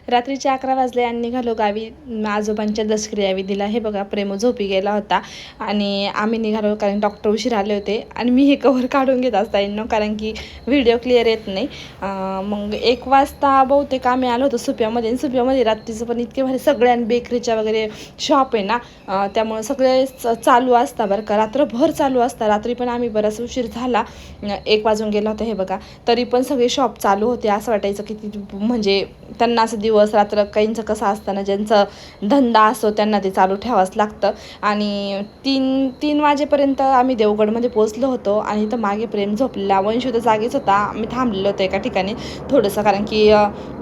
रात्रीचे 11 वाजले आणि निघालो गावी आजोबांच्या दशक्रिया विधीला. हे बघा प्रेमो झोपी गेला होता आणि आम्ही निघालो कारण डॉक्टर उशीर आले होते आणि मी हे कव्हर काढून घेत असता येईन कारण की व्हिडिओ क्लिअर येत नाही. मग 1 वाजता बहुतेक आम्ही आलो होतो सुप्यामध्ये. सुप्यामध्ये रात्रीचं पण इतके भारी सगळ्या बेकरीच्या वगैरे शॉप आहे ना, त्यामुळे सगळे चालू असतात बरं का, रात्रभर चालू असतात. रात्री पण आम्ही बराच उशीर झाला, 1 वाजून गेला होता. हे बघा तरी पण सगळे शॉप चालू होते. असं वाटायचं की म्हणजे त्यांना असं दिवस रात्र काहींचं कसं असताना ज्यांचं धंदा असतो त्यांना ते चालू ठेवावंच लागतं. आणि 3 वाजेपर्यंत आम्ही देवगडमध्ये पोचलो होतो आणि इथं मागे प्रेम झोपलेला. वंशू तर जागीच होता. आम्ही थांबलेलो होतो एका ठिकाणी थोडंसं, कारण की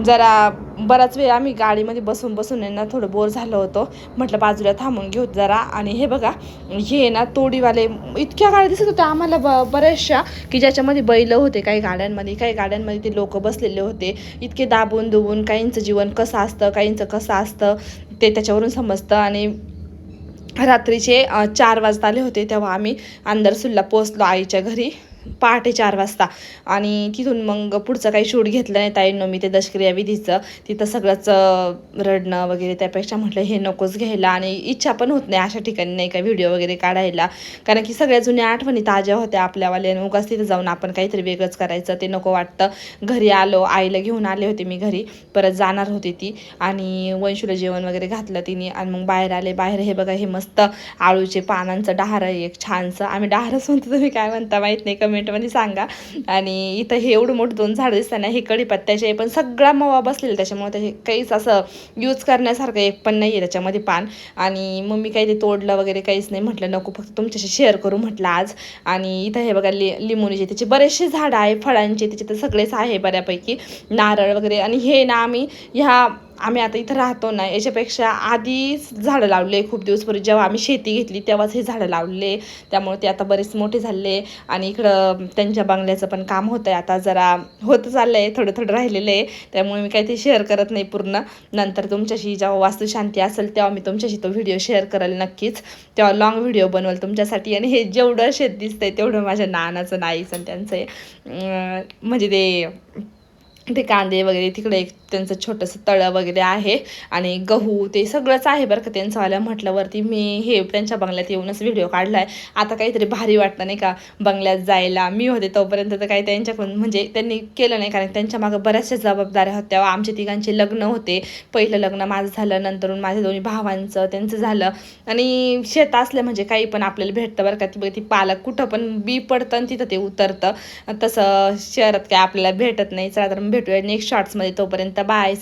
जरा बराच वेळ आम्ही गाडीमध्ये बसून ना थोडं बोर झालं होतं. म्हटलं बाजूला थांबून घेऊ जरा. आणि हे बघा हे ना तोडीवाले इतक्या गाड्या दिसत होत्या आम्हाला बऱ्याचशा, की ज्याच्यामध्ये बैल होते काही गाड्यांमध्ये ते लोक बसलेले होते. इतके दाबून दुबून काहींचं जीवन कसं असतं, काहींचं कसं असतं ते त्याच्यावरून समजतं. आणि रात्रीचे 4 वाजता आले होते तेव्हा आम्ही अंदरसूलला पोचलो आईच्या घरी पहाटे 4 वाजता. आणि तिथून मग पुढचं काही शूट घेतलं नाही ताईंनो मी ते दशक्रिया विधीचं. तिथं सगळंच रडणं वगैरे, त्यापेक्षा म्हटलं हे नकोच घ्यायला. आणि इच्छा पण होत नाही अशा ठिकाणी नाही का व्हिडिओ वगैरे काढायला, कारण की सगळ्या जुन्या आठवणी ताज्या होत्या आपल्यावाल्या. उगाच तिथं जाऊन आपण काहीतरी वेगळंच करायचं ते नको वाटतं. घरी आलो, आईला घेऊन आले होते मी घरी, परत जाणार होती ती. आणि वंशूला जेवण वगैरे घातलं तिने आणि मग बाहेर आले. बाहेर हे बघा हे मस्त आळूचे पानांचं डहारं एक छानसं, आम्ही डहारच म्हणतो, तुम्ही काय म्हणता माहीत नाही कमेंटमध्ये सांगा. आणि इथं हे एवढं मोठं 2 झाडं दिसताना हे कढीपत्त्याचे, पण सगळा मवा बसलेला त्याच्यामुळे त्याचे काहीच असं यूज करण्यासारखं एक पण नाही आहे त्याच्यामध्ये पान. आणि मग मी काही ते तोडलं वगैरे काहीच नाही, म्हटलं नको फक्त तुमच्याशी शेअर करू म्हटलं आज. आणि इथं हे बघा लिंबूचे त्याचे बरेचसे झाडं आहे फळांचे, त्याचे तर सगळेच आहे बऱ्यापैकी, नारळ वगैरे. आणि हे ना आम्ही आता इथं राहतो ना याच्यापेक्षा आधीच झाडं लावले खूप दिवसपूर्वी, जेव्हा आम्ही शेती घेतली तेव्हाच हे झाडं लावले, त्यामुळे ते आता बरेच मोठे झाले. आणि इकडं त्यांच्या बंगल्याचं पण काम होतं आहे, आता जरा होतं चाललं आहे, थोडं राहिलेलं आहे, त्यामुळे मी काही ते शेअर करत नाही पूर्ण. नंतर तुमच्याशी जेव्हा वास्तुशांती असेल तेव्हा मी तुमच्याशी तो व्हिडिओ शेअर करेल नक्कीच, तेव्हा लॉंग व्हिडिओ बनवेल तुमच्यासाठी. आणि हे जेवढं शेत दिसतंय तेवढं माझ्या नानाचं नाईचं आणि त्यांचं आहे, म्हणजे ते कांदे वगैरे, तिकडे एक त्यांचं छोटंसं तळं वगैरे आहे आणि गहू ते सगळंच आहे बरं का त्यांचं म्हटल्यावरती. मी हे त्यांच्या बंगल्यात येऊनच व्हिडिओ काढला आहे. आता काहीतरी भारी वाटतं नाही का बंगल्यात जायला. मी होते तोपर्यंत तर काही त्यांच्याकडून म्हणजे त्यांनी केलं नाही, कारण त्यांच्या मागं बऱ्याचशा जबाबदाऱ्या होत्या. आमचे तिघांचे लग्न होते, पहिलं लग्न माझं झालं, नंतर माझ्या 2 भावांचं त्यांचं झालं. आणि शेत असलं म्हणजे काही पण आपल्याला भेटतं बरं का. ती पालक कुठं पण बी पडतं आणि तिथं ते उतरतं, तसं शहरात काय आपल्याला भेटत नाही. चला तर भेटूया नेक्स्ट शॉर्ट्समध्ये, तोपर्यंत बाय.